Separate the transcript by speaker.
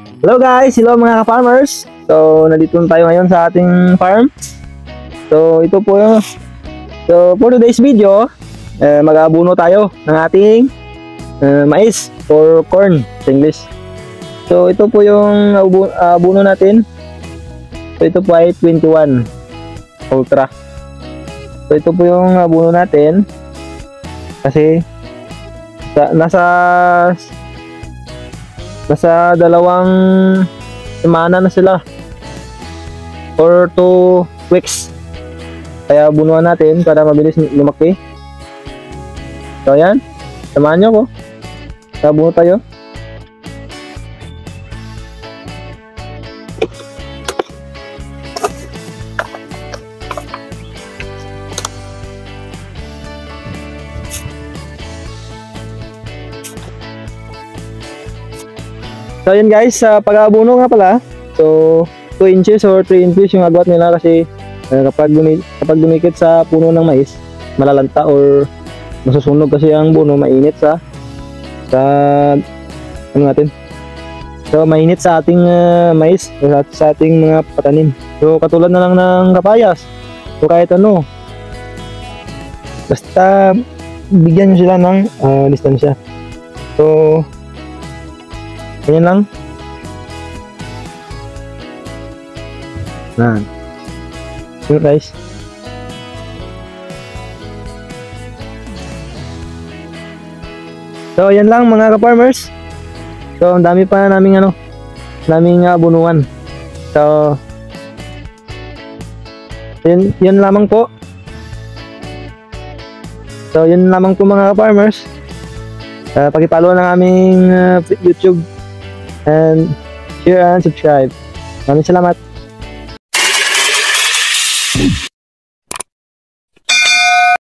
Speaker 1: Hello guys, hello mga ka-farmers. So, nandito tayo ngayon sa ating farm. So, ito po yung for today's video, mag-aabuno tayo ng ating mais or corn sa English. So, ito po yung abuno natin. So, ito po ay 21 Ultra. So, ito po yung abuno natin kasi nasa 2 semana na sila or 2 weeks, kaya bunuan natin para mabilis lumaki. So ayan, samahan nyo ko, sabuno tayo. So yun guys, sa pag-aabuno nga pala, so 2 inches or 3 inches yung agwat nila kasi kapag dumikit sa puno ng mais, malalanta or masusunog kasi ang puno, mainit sa ano natin. So mainit sa ating mais, sa ating mga patanim. So katulad na lang ng kapayas, so kahit ano, basta bigyan nyo sila ng distansya. So ganyan lang. Nah, yun guys. So yan lang mga ka-farmers. So ang dami pa naming bunuan. So yun lamang po. So yun lamang po mga ka-farmers. Pakipollow ng aming YouTube and share and subscribe. Maraming salamat.